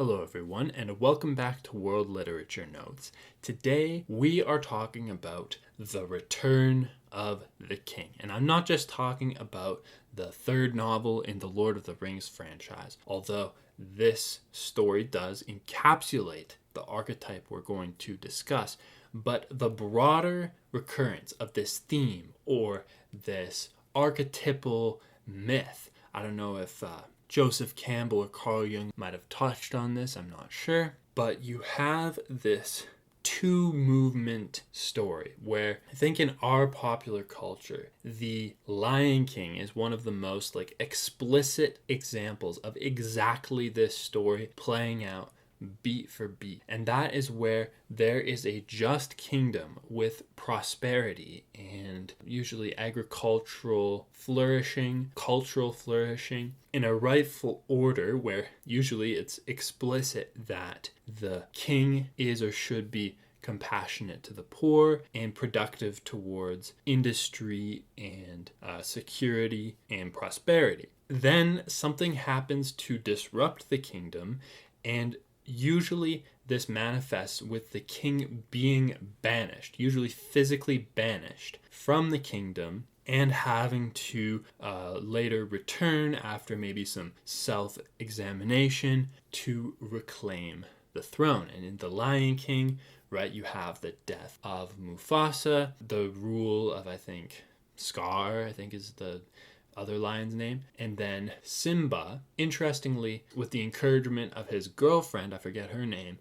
Hello everyone, and welcome back to World Literature Notes. Today we are talking about The Return of the King. And I'm not just talking about the third novel in the Lord of the Rings franchise, although this story does encapsulate the archetype we're going to discuss, but the broader recurrence of this theme or this archetypal myth. I don't know if Joseph Campbell or Carl Jung might have touched on this, I'm not sure. But you have this two movement story where I think in our popular culture, the Lion King is one of the most explicit examples of exactly this story playing out beat for beat. And that is where there is a just kingdom with prosperity and usually agricultural flourishing, cultural flourishing in a rightful order where usually it's explicit that the king is or should be compassionate to the poor and productive towards industry and security and prosperity. Then something happens to disrupt the kingdom, and usually this manifests with the king being banished, usually physically banished from the kingdom, and having to later return after maybe some self-examination to reclaim the throne. And in The Lion King, right, you have the death of Mufasa, the rule of, I think, Scar, I think is the other lion's name, and then Simba, interestingly, with the encouragement of his girlfriend, I forget her name,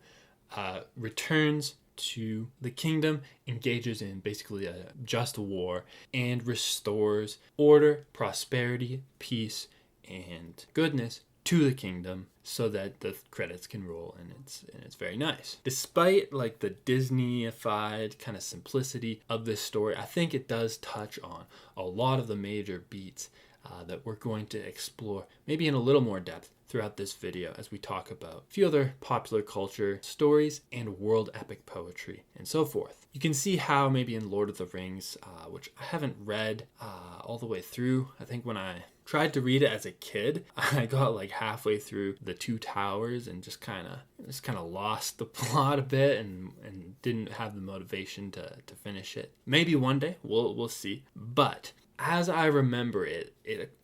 returns to the kingdom, engages in basically a just war, and restores order, prosperity, peace, and goodness to the kingdom so that the credits can roll, and it's very nice. Despite the Disney-ified kind of simplicity of this story, I think it does touch on a lot of the major beats that we're going to explore maybe in a little more depth throughout this video as we talk about a few other popular culture stories and world epic poetry and so forth. You can see how maybe in Lord of the Rings, which I haven't read all the way through. I think when I tried to read it as a kid, I got halfway through the Two Towers and just kind of lost the plot a bit and didn't have the motivation to finish it. Maybe one day, we'll see. But as I remember it,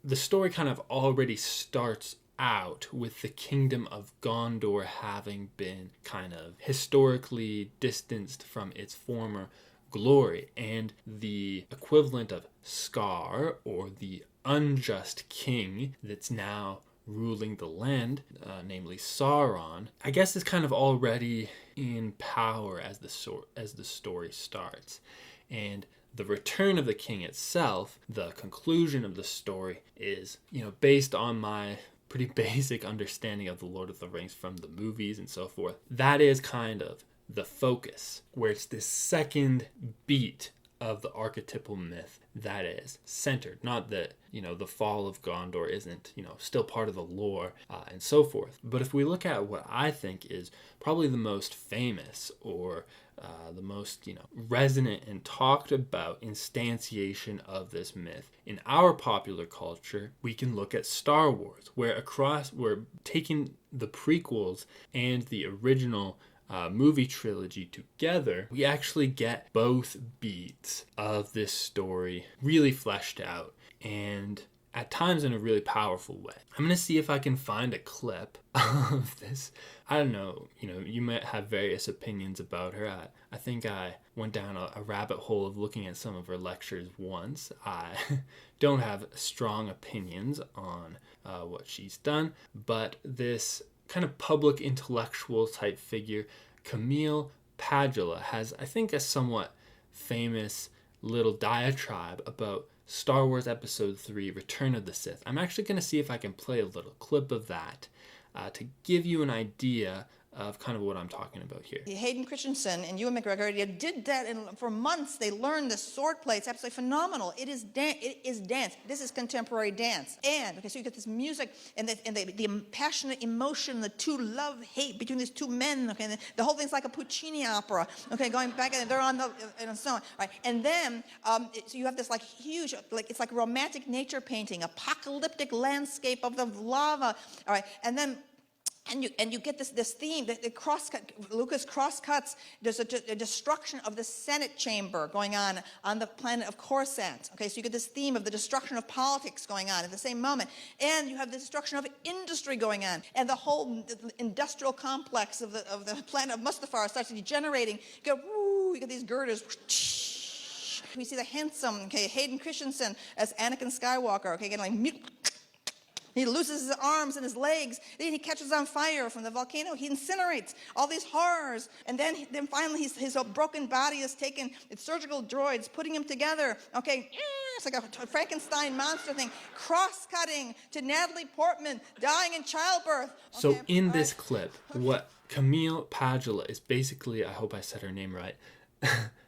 the story kind of already starts out with the kingdom of Gondor having been kind of historically distanced from its former glory, and the equivalent of Scar, or the unjust king that's now ruling the land, namely Sauron, I guess is kind of already in power as the story starts. And the return of the king itself, the conclusion of the story, is, based on my pretty basic understanding of the Lord of the Rings from the movies and so forth, that is kind of the focus, where it's this second beat of the archetypal myth that is centered. Not that, the fall of Gondor isn't, still part of the lore and so forth. But if we look at what I think is probably the most famous or the most, resonant and talked about instantiation of this myth in our popular culture, we can look at Star Wars, where we're taking the prequels and the original movie trilogy together, we actually get both beats of this story really fleshed out, and at times in a really powerful way. I'm going to see if I can find a clip of this. I don't know, you might have various opinions about her. I think I went down a rabbit hole of looking at some of her lectures once. I don't have strong opinions on what she's done, but this kind of public intellectual type figure, Camille Padula, has, I think, a somewhat famous little diatribe about Star Wars Episode 3, Return of the Sith. I'm actually going to see if I can play a little clip of that to give you an idea of kind of what I'm talking about here. Hayden Christensen and Ewan McGregor did that, and for months they learned the sword play. It's absolutely phenomenal. It is dance. This is contemporary dance. And okay, so you get this music and the passionate emotion, the two love-hate between these two men. Okay, and the whole thing's like a Puccini opera. Okay, going back and they're on the and so on. Right, and then so you have this huge, it's like romantic nature painting, apocalyptic landscape of the lava. All right, and then And you get this theme that Lucas crosscuts. There's a destruction of the Senate chamber going on the planet of Coruscant. Okay, so you get this theme of the destruction of politics going on at the same moment, and you have the destruction of industry going on, and the whole industrial complex of the planet of Mustafar starts degenerating. You get these girders. We see the handsome, Hayden Christensen as Anakin Skywalker. Okay, getting like. He loses his arms and his legs. Then he catches on fire from the volcano. He incinerates all these horrors. And then finally his broken body is taken. It's surgical droids putting him together. Okay, it's like a Frankenstein monster thing. Cross-cutting to Natalie Portman dying in childbirth. Okay, so in this clip, what Camille Padula is basically, I hope I said her name right,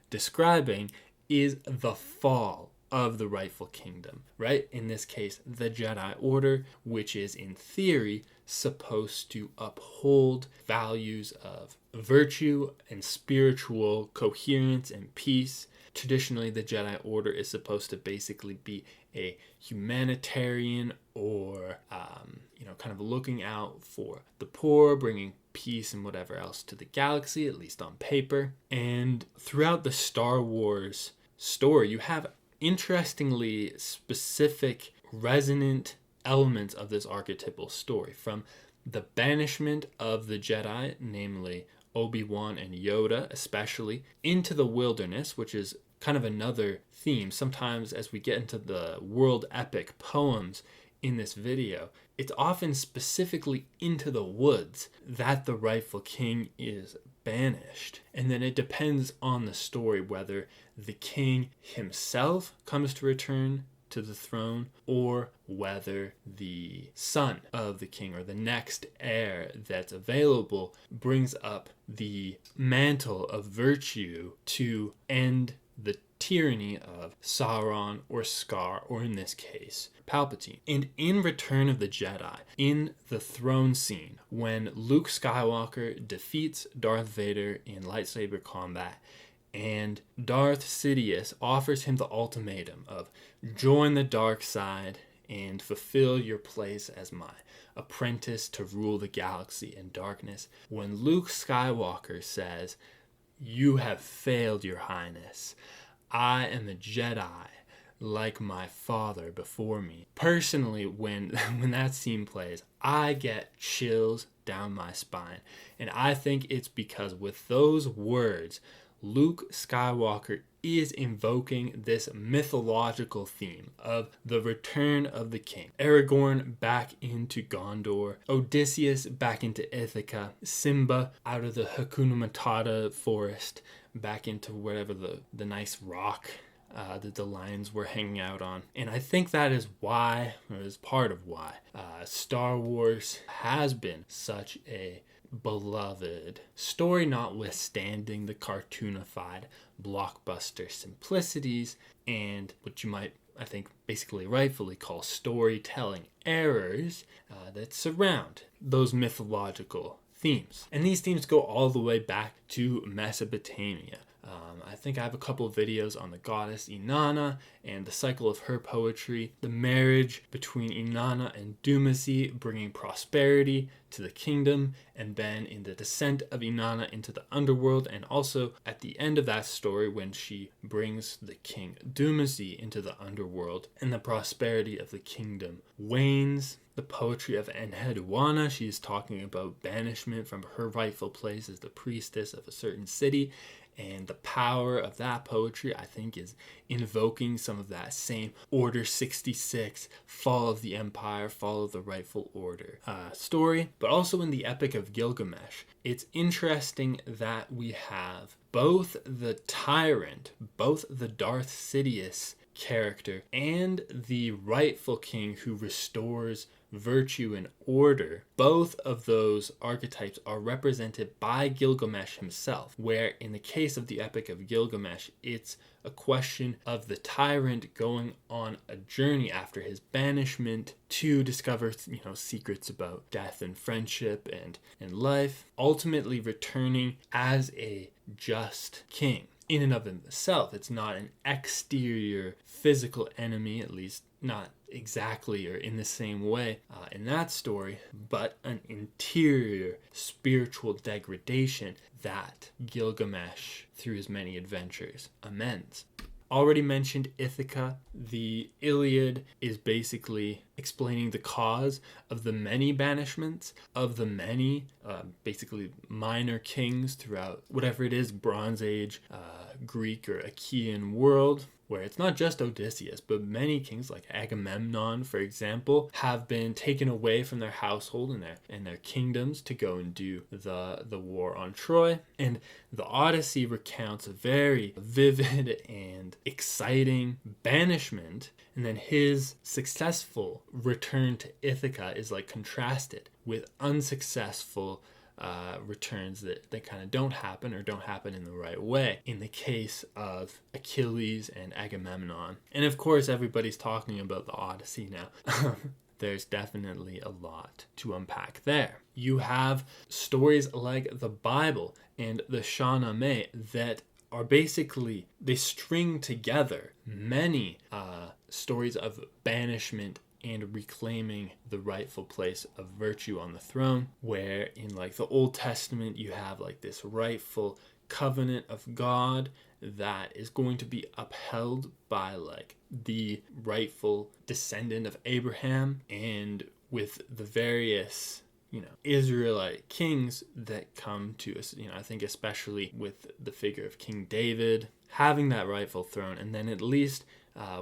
describing is the fall of the rightful kingdom, right? In this case, the Jedi Order, which is in theory supposed to uphold values of virtue and spiritual coherence and peace. Traditionally, the Jedi Order is supposed to basically be a humanitarian or, kind of looking out for the poor, bringing peace and whatever else to the galaxy, at least on paper. And throughout the Star Wars story, you have interestingly specific resonant elements of this archetypal story, from the banishment of the Jedi, namely Obi-Wan and Yoda especially, into the wilderness, which is kind of another theme. Sometimes as we get into the world epic poems in this video, it's often specifically into the woods that the rightful king is banished. And then it depends on the story whether the king himself comes to return to the throne or whether the son of the king or the next heir that's available brings up the mantle of virtue to end the tyranny of Sauron or Scar, or in this case, Palpatine. And in Return of the Jedi, in the throne scene, when Luke Skywalker defeats Darth Vader in lightsaber combat, and Darth Sidious offers him the ultimatum of join the dark side and fulfill your place as my apprentice to rule the galaxy in darkness. When Luke Skywalker says, "You have failed, Your Highness. I am a Jedi like my father before me." Personally, when that scene plays, I get chills down my spine. And I think it's because with those words, Luke Skywalker is invoking this mythological theme of the return of the king. Aragorn back into Gondor, Odysseus back into Ithaca, Simba out of the Hakuna Matata forest back into whatever the nice rock that the lions were hanging out on. And I think that is why, or is part of why, Star Wars has been such a beloved story, notwithstanding the cartoonified blockbuster simplicities and what you might, I think, basically rightfully call storytelling errors that surround those mythological themes. And these themes go all the way back to Mesopotamia. I think I have a couple of videos on the goddess Inanna and the cycle of her poetry, the marriage between Inanna and Dumuzi bringing prosperity to the kingdom, and then in the descent of Inanna into the underworld, and also at the end of that story when she brings the king Dumuzi into the underworld and the prosperity of the kingdom wanes. The poetry of Enheduanna, she is talking about banishment from her rightful place as the priestess of a certain city. And the power of that poetry, I think, is invoking some of that same Order 66, fall of the empire, fall of the rightful order story. But also in the Epic of Gilgamesh, it's interesting that we have both the tyrant, both the Darth Sidious character, and the rightful king who restores virtue and order. Both of those archetypes are represented by Gilgamesh himself, where in the case of the Epic of Gilgamesh, it's a question of the tyrant going on a journey after his banishment to discover, secrets about death and friendship and life, ultimately returning as a just king. In and of himself, it's not an exterior physical enemy, at least not exactly or in the same way in that story, but an interior spiritual degradation that Gilgamesh, through his many adventures, amends. Already mentioned Ithaca. The Iliad is basically explaining the cause of the many banishments, of the many basically minor kings throughout whatever it is, Bronze Age, Greek or Achaean world, where it's not just Odysseus, but many kings like Agamemnon, for example, have been taken away from their household and their kingdoms to go and do the war on Troy. And the Odyssey recounts a very vivid and exciting banishment, and then his successful return to Ithaca is like contrasted with unsuccessful returns that kind of don't happen or don't happen in the right way in the case of Achilles and Agamemnon. And of course, everybody's talking about the Odyssey now. There's definitely a lot to unpack there. You have stories like the Bible and the Shahnameh that are basically, they string together many stories of banishment and reclaiming the rightful place of virtue on the throne, where in like the Old Testament you have like this rightful covenant of God that is going to be upheld by like the rightful descendant of Abraham, and with the various Israelite kings that come to us, I think especially with the figure of King David having that rightful throne, and then at least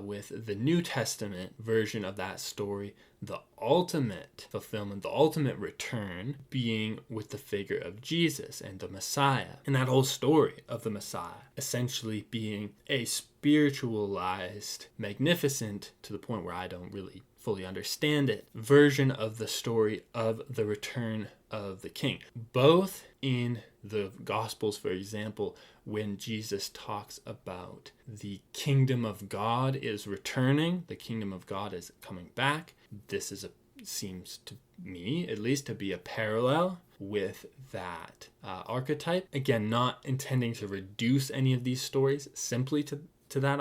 with the New Testament version of that story, the ultimate fulfillment, the ultimate return being with the figure of Jesus and the Messiah. And that whole story of the Messiah essentially being a spiritualized, magnificent, to the point where I don't really fully understand it, version of the story of the return of the King. Both in the Gospels, for example, when Jesus talks about the kingdom of God is returning, the kingdom of God is coming back, this seems to me, at least, to be a parallel with that archetype. Again, not intending to reduce any of these stories simply to that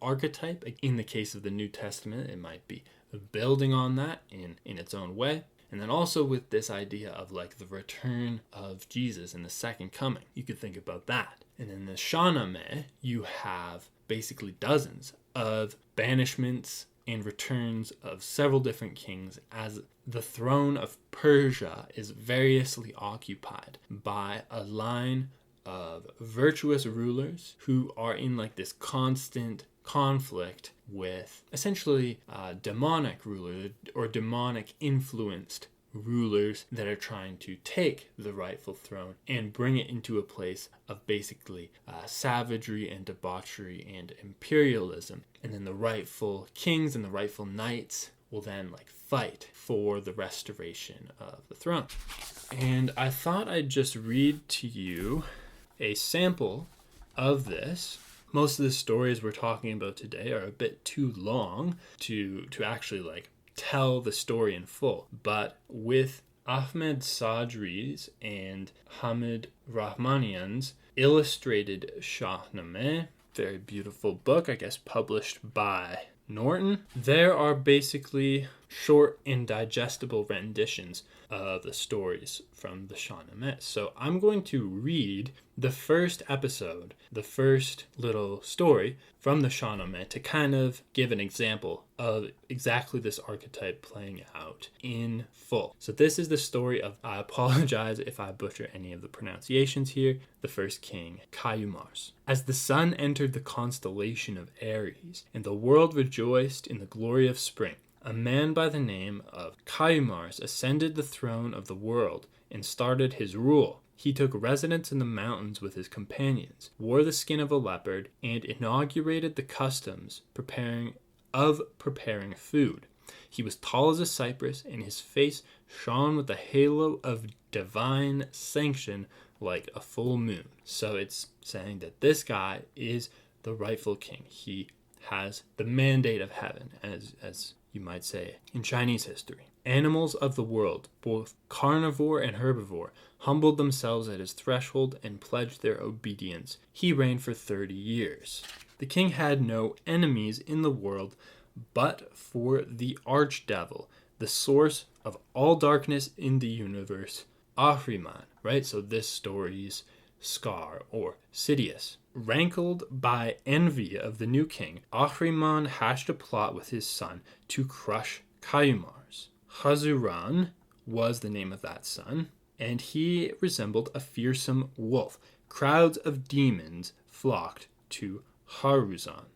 archetype. In the case of the New Testament, it might be building on that in its own way. And then also with this idea of like the return of Jesus and the second coming, you could think about that. And in the Shahnameh, you have basically dozens of banishments and returns of several different kings as the throne of Persia is variously occupied by a line of virtuous rulers who are in like this constant conflict with essentially demonic rulers or demonic influenced rulers that are trying to take the rightful throne and bring it into a place of basically savagery and debauchery and imperialism. And then the rightful kings and the rightful knights will then like fight for the restoration of the throne. And I thought I'd just read to you a sample of this. Most of the stories we're talking about today are a bit too long to actually like tell the story in full. But with Ahmed Sadri's and Hamid Rahmanian's illustrated Shahnameh, very beautiful book, I guess published by Norton, there are basically short and digestible renditions of the stories from the Shahnameh. So I'm going to read the first episode, the first little story from the Shahnameh to kind of give an example of exactly this archetype playing out in full. So this is the story of, I apologize if I butcher any of the pronunciations here, the first king, Kayumars. As the sun entered the constellation of Aries, and the world rejoiced in the glory of spring, a man by the name of Kayumars ascended the throne of the world and started his rule. He took residence in the mountains with his companions, wore the skin of a leopard, and inaugurated the customs preparing food. He was tall as a cypress, and his face shone with a halo of divine sanction like a full moon. So it's saying that this guy is the rightful king. He has the mandate of heaven, as you might say in Chinese history. Animals of the world, both carnivore and herbivore, humbled themselves at his threshold and pledged their obedience. He reigned for 30 years. The king had no enemies in the world but for the archdevil, the source of all darkness in the universe, Ahriman, right? So this story's Scar or Sidious. Rankled by envy of the new king, Ahriman hatched a plot with his son to crush Kayumars. Hazuran was the name of that son, and he resembled a fearsome wolf. Crowds of demons flocked to Hazuran.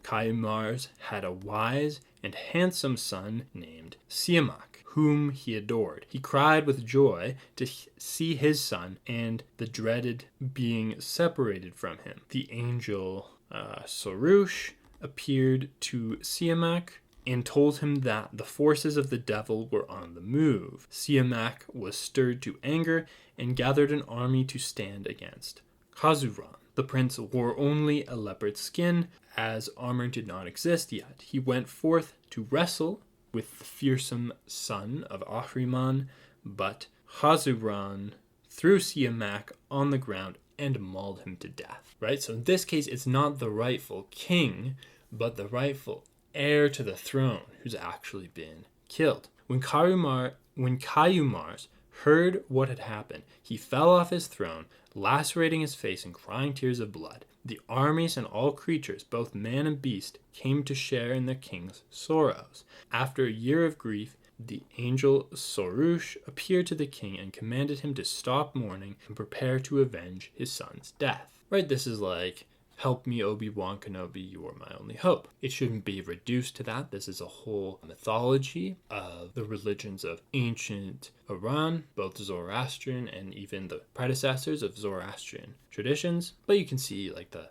Kayumars had a wise and handsome son named Siamak, whom he adored. He cried with joy to see his son and the dreaded being separated from him. The angel Sorush appeared to Siamak and told him that the forces of the devil were on the move. Siamak was stirred to anger and gathered an army to stand against Hazuran. The prince wore only a leopard skin, as armor did not exist yet. He went forth to wrestle with the fearsome son of Ahriman, but Hazuran threw Siamak on the ground and mauled him to death. Right? So in this case, it's not the rightful king, but the rightful heir to the throne who's actually been killed. When Kayumars heard what had happened, he fell off his throne, lacerating his face and crying tears of blood. The armies and all creatures, both man and beast, came to share in the king's sorrows. After a year of grief, the angel Sorush appeared to the king and commanded him to stop mourning and prepare to avenge his son's death. Right? This is like, help me, Obi-Wan Kenobi, you are my only hope. It shouldn't be reduced to that. This is a whole mythology of the religions of ancient Iran, both Zoroastrian and even the predecessors of Zoroastrian traditions. But you can see like the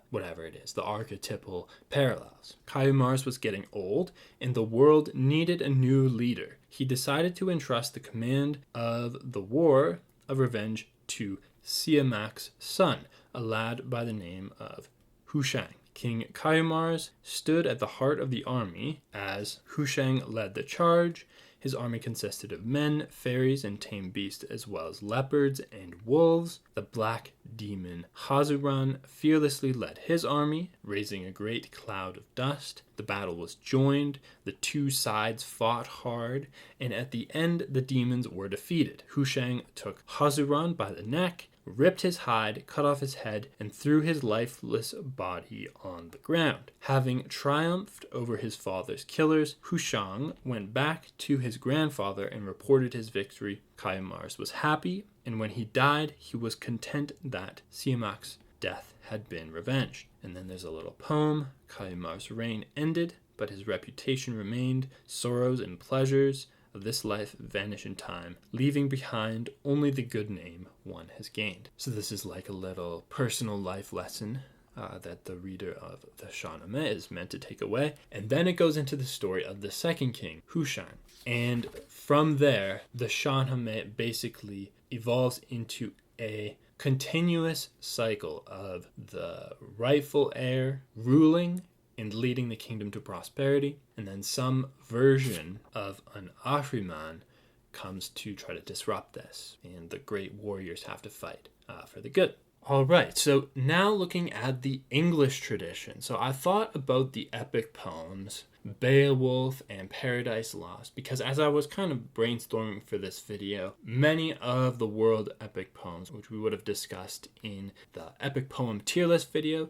archetypal parallels. Kayumars was getting old and the world needed a new leader. He decided to entrust the command of the war of revenge to Siamak's son, a lad by the name of Hushang. King Kayumars stood at the heart of the army as Hushang led the charge. His army consisted of men, fairies, and tame beasts, as well as leopards and wolves. The black demon Hazuran fearlessly led his army, raising a great cloud of dust. The battle was joined, the two sides fought hard, and at the end the demons were defeated. Hushang took Hazuran by the neck, ripped his hide, cut off his head, and threw his lifeless body on the ground. Having triumphed over his father's killers, Hushang went back to his grandfather and reported his victory. Kayumars was happy, and when he died, he was content that Siamak's death had been revenged. And then there's a little poem. Kayumars' reign ended, but his reputation remained. Sorrows and pleasures of this life vanish in time, leaving behind only the good name one has gained. So this is like a little personal life lesson that the reader of the Shahnameh is meant to take away. And then it goes into the story of the second king, Hushang. And from there, the Shahnameh basically evolves into a continuous cycle of the rightful heir ruling and leading the kingdom to prosperity, and then some version of an Ahriman comes to try to disrupt this, and the great warriors have to fight for the good. All right, so now looking at the English tradition. So I thought about the epic poems, Beowulf and Paradise Lost, because as I was kind of brainstorming for this video, many of the world epic poems, which we would have discussed in the epic poem tier list video,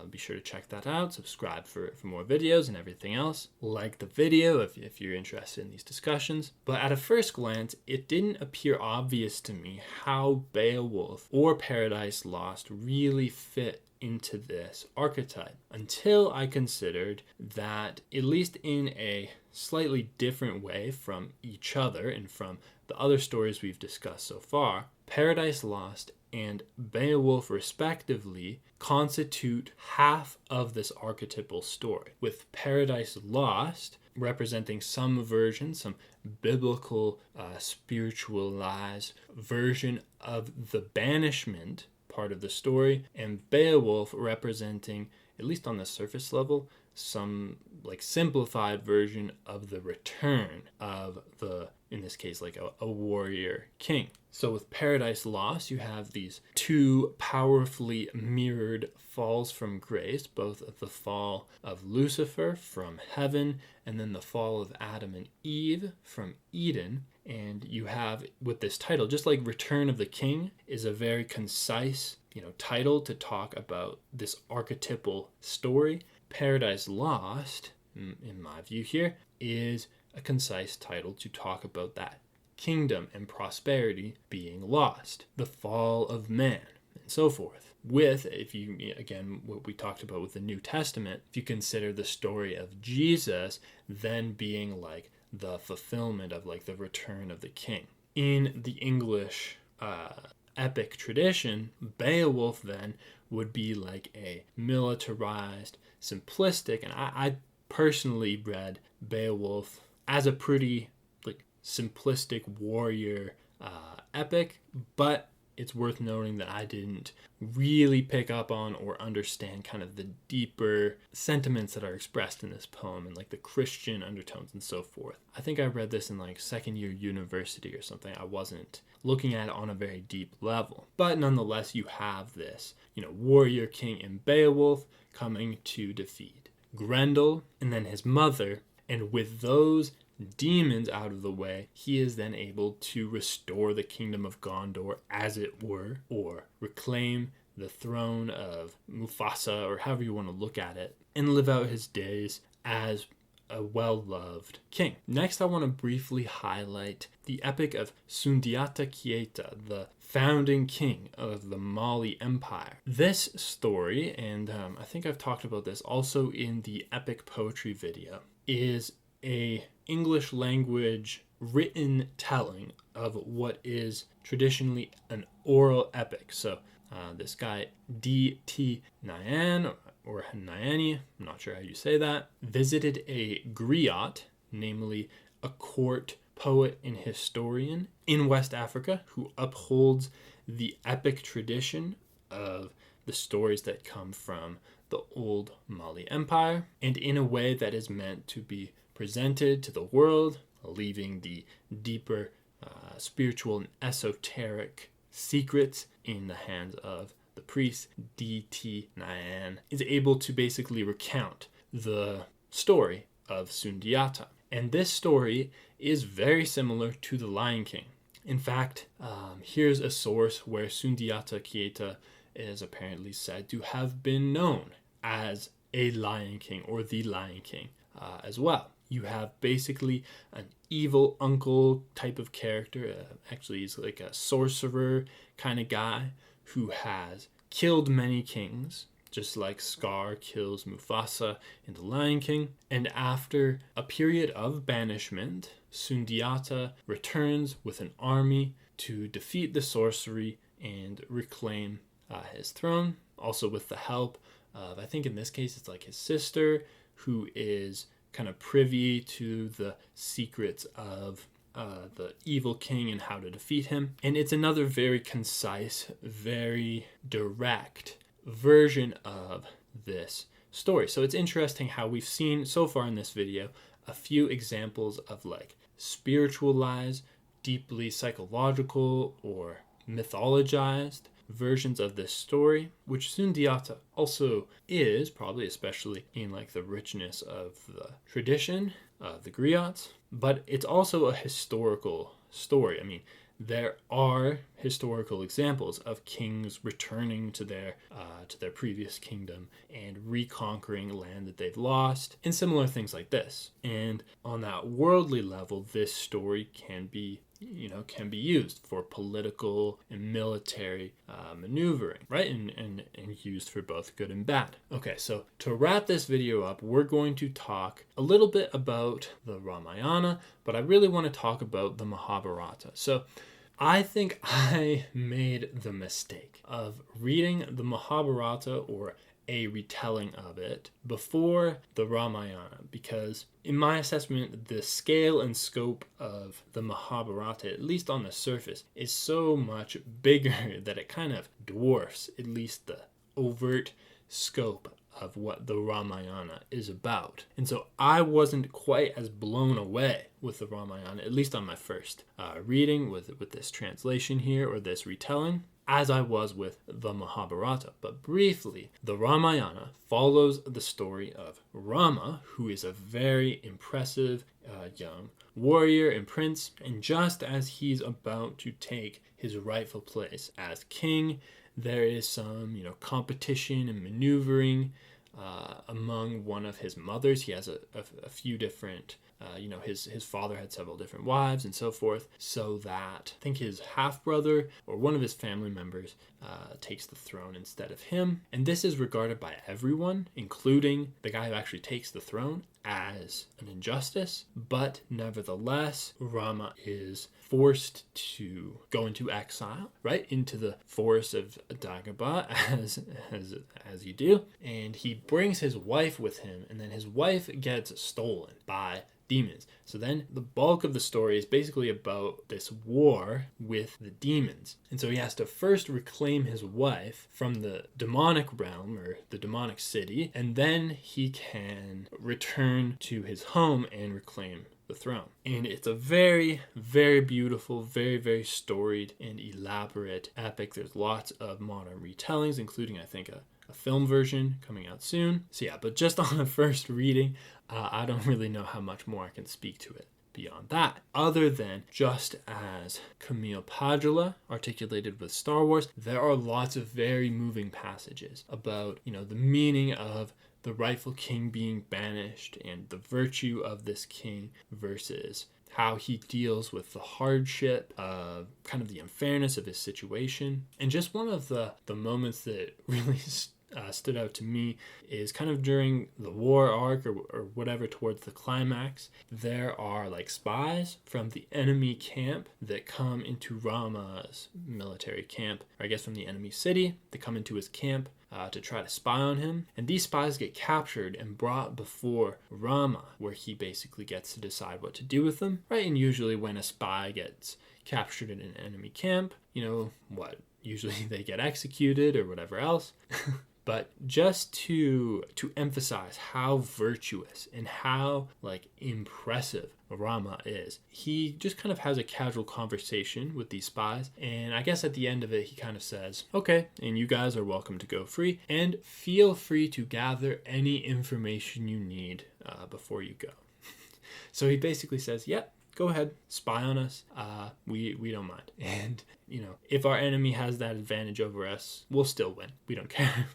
be sure to check that out, subscribe for more videos and everything else. Like the video if you're interested in these discussions. But at a first glance, it didn't appear obvious to me how Beowulf or Paradise Lost really fit into this archetype until I considered that, at least in a slightly different way from each other and from the other stories we've discussed so far, Paradise Lost and Beowulf respectively constitute half of this archetypal story, with Paradise Lost representing some version, some biblical spiritualized version of the banishment part of the story, and Beowulf representing, at least on the surface level, some like simplified version of the return of the, in this case, like a warrior king. So with Paradise Lost, you have these two powerfully mirrored falls from grace, both the fall of Lucifer from heaven and then the fall of Adam and Eve from Eden. And you have, with this title, just like Return of the King is a very concise, title to talk about this archetypal story, Paradise Lost, in my view here, is a concise title to talk about that kingdom and prosperity being lost, the fall of man, and so forth. With, if you, again, what we talked about with the New Testament, if you consider the story of Jesus then being like the fulfillment of like the return of the king. In the English epic tradition, Beowulf then would be like a militarized, simplistic, and I personally read Beowulf as a pretty like simplistic warrior epic, but it's worth noting that I didn't really pick up on or understand kind of the deeper sentiments that are expressed in this poem and like the Christian undertones and so forth. I think I read this in like second year university or something. I wasn't looking at it on a very deep level. But nonetheless, you have this, warrior king in Beowulf coming to defeat Grendel and then his mother. And with those demons out of the way, he is then able to restore the kingdom of Gondor, as it were, or reclaim the throne of Mufasa, or however you want to look at it, and live out his days as a well-loved king. Next, I want to briefly highlight the epic of Sundiata Keita, the founding king of the Mali Empire. This story, and I think I've talked about this also in the epic poetry video, is a English language written telling of what is traditionally an oral epic. So this guy D.T. Nyan, or Nyani, I'm not sure how you say that, visited a griot, namely a court poet and historian in West Africa who upholds the epic tradition of the stories that come from the old Mali Empire, and in a way that is meant to be presented to the world, leaving the deeper spiritual and esoteric secrets in the hands of the priest. D.T. Nyan is able to basically recount the story of Sundiata. And this story is very similar to The Lion King. In fact, here's a source where Sundiata Keita is apparently said to have been known as a Lion King or the Lion King as well. You have basically an evil uncle type of character. Actually, he's like a sorcerer kind of guy who has killed many kings, just like Scar kills Mufasa in The Lion King. And after a period of banishment, Sundiata returns with an army to defeat the sorcery and reclaim his throne, also with the help of, I think in this case, it's like his sister, who is kind of privy to the secrets of the evil king and how to defeat him. And it's another very concise, very direct version of this story. So it's interesting how we've seen so far in this video a few examples of like spiritualized, deeply psychological or mythologized versions of this story, which Sundiata also is, probably especially in like the richness of the tradition of the griots, but it's also a historical story. I mean, there are historical examples of kings returning to their previous kingdom and reconquering land that they've lost, and similar things like this. And on that worldly level, this story can be used for political and military maneuvering, right? And used for both good and bad. Okay, so to wrap this video up, we're going to talk a little bit about the Ramayana, but I really want to talk about the Mahabharata. So I think I made the mistake of reading the Mahabharata, or a retelling of it, before the Ramayana, because in my assessment, the scale and scope of the Mahabharata, at least on the surface, is so much bigger that it kind of dwarfs at least the overt scope of what the Ramayana is about. And so I wasn't quite as blown away with the Ramayana, at least on my first reading with this translation here, or this retelling, as I was with the Mahabharata. But briefly, the Ramayana follows the story of Rama, who is a very impressive young warrior and prince, and just as he's about to take his rightful place as king, there is some, competition and maneuvering among one of his mothers. He has a few different, his father had several different wives and so forth, so that I think his half-brother or one of his family members takes the throne instead of him. And this is regarded by everyone, including the guy who actually takes the throne, as an injustice. But nevertheless, Rama is forced to go into exile, right, into the forest of Dagobah, as you do, and he brings his wife with him, and then his wife gets stolen by demons. So then the bulk of the story is basically about this war with the demons. And so he has to first reclaim his wife from the demonic realm, or the demonic city, and then he can return to his home and reclaim the throne. And it's a very, very beautiful, very, very storied and elaborate epic. There's lots of modern retellings, including, I think, a film version coming out soon. So yeah, but just on a first reading, I don't really know how much more I can speak to it beyond that, other than just as Camille Padula articulated with Star Wars, there are lots of very moving passages about, the meaning of the rightful king being banished and the virtue of this king versus how he deals with the hardship of kind of the unfairness of his situation. And just one of the moments that really stood out to me is kind of during the war arc or whatever, towards the climax, there are like spies from the enemy camp that come into Rama's military camp, or I guess from the enemy city. They come into his camp to try to spy on him, and these spies get captured and brought before Rama, where he basically gets to decide what to do with them, right? And usually when a spy gets captured in an enemy camp, usually they get executed or whatever else. But just to emphasize how virtuous and how impressive Rama is, he just kind of has a casual conversation with these spies, and I guess at the end of it he kind of says, okay, and you guys are welcome to go free, and feel free to gather any information you need before you go. So he basically says, yep, go ahead, spy on us. We don't mind. And, if our enemy has that advantage over us, we'll still win. We don't care.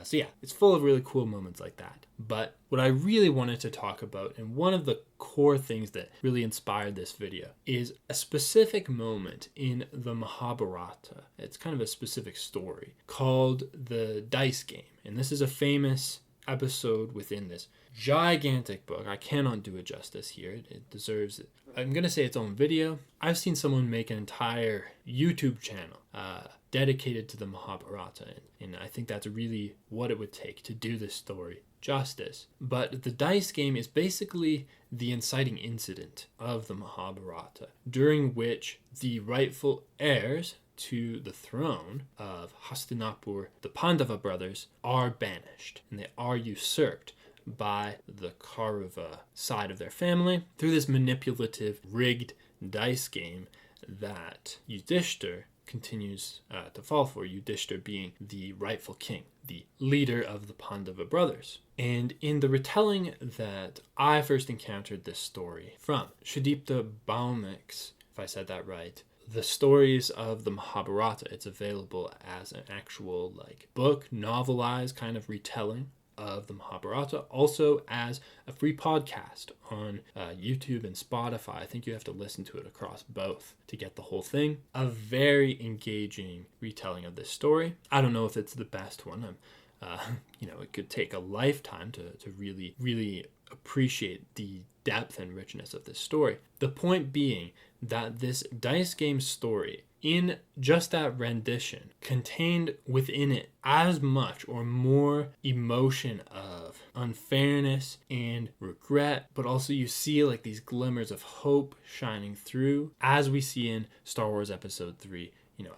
So yeah, it's full of really cool moments like that. But what I really wanted to talk about, and one of the core things that really inspired this video, is a specific moment in the Mahabharata. It's kind of a specific story called the dice game. And this is a famous episode within this gigantic book. I cannot do it justice here. It deserves it. I'm going to say its own video. I've seen someone make an entire YouTube channel dedicated to the Mahabharata, and I think that's really what it would take to do this story justice. But the dice game is basically the inciting incident of the Mahabharata, during which the rightful heirs to the throne of Hastinapur, the Pandava brothers, are banished, and they are usurped by the Kaurava side of their family through this manipulative, rigged dice game that Yudhishthir continues to fall for, Yudhishthir being the rightful king, the leader of the Pandava brothers. And in the retelling that I first encountered this story from, Sudipta Bhaumik's, if I said that right, the stories of the Mahabharata, it's available as an actual book, novelized kind of retelling of the Mahabharata, also as a free podcast on YouTube and Spotify. I think you have to listen to it across both to get the whole thing. A very engaging retelling of this story. I don't know if it's the best one. It could take a lifetime to really, really appreciate the depth and richness of this story. The point being that this dice game story, in just that rendition, contained within it as much or more emotion of unfairness and regret, but also you see these glimmers of hope shining through, as we see in Star Wars Episode 3,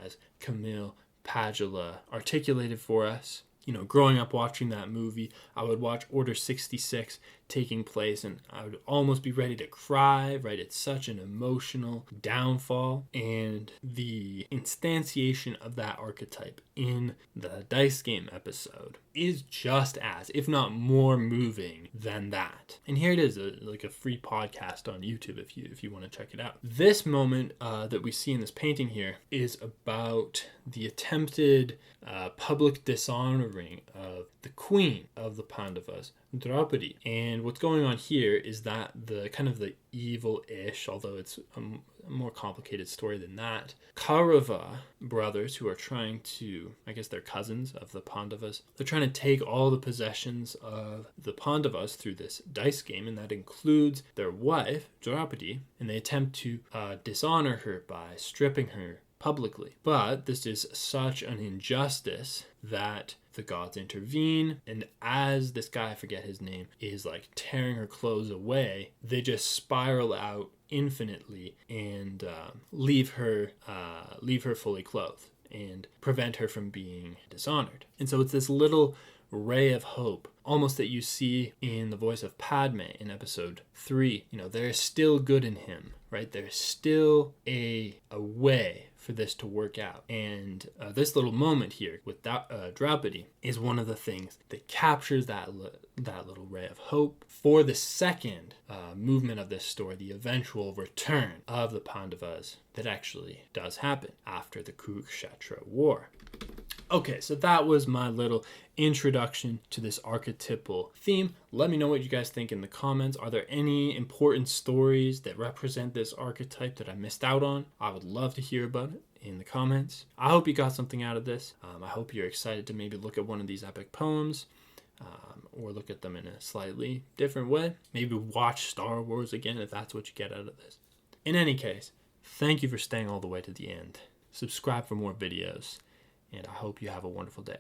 as Camille Padula articulated for us. growing up watching that movie, I would watch Order 66 taking place and I would almost be ready to cry, right? It's such an emotional downfall. And the instantiation of that archetype in the dice game episode is just as, if not more moving than that. And here it is, like a free podcast on YouTube if you want to check it out. This moment that we see in this painting here is about the attempted public dishonoring of the queen of the Pandavas, Draupadi. And what's going on here is that the kind of the evil-ish, although it's a more complicated story than that, Kaurava brothers, who are trying to, I guess they're cousins of the Pandavas, they're trying to take all the possessions of the Pandavas through this dice game, and that includes their wife, Draupadi, and they attempt to dishonor her by stripping her publicly. But this is such an injustice that the gods intervene, and as this guy, I forget his name, is like tearing her clothes away, they just spiral out infinitely and leave her fully clothed and prevent her from being dishonored. And so it's this little ray of hope, almost that you see in the voice of Padme in episode 3. There is still good in him, right? There's still a way for this to work out. And this little moment here with Draupadi is one of the things that captures that little ray of hope for the second movement of this story, the eventual return of the Pandavas that actually does happen after the Kurukshetra War. Okay, so that was my little introduction to this archetypal theme. Let me know what you guys think in the comments. Are there any important stories that represent this archetype that I missed out on? I would love to hear about it in the comments. I hope you got something out of this. I hope you're excited to maybe look at one of these epic poems, or look at them in a slightly different way. Maybe watch Star Wars again if that's what you get out of this. In any case, thank you for staying all the way to the end. Subscribe for more videos, and I hope you have a wonderful day.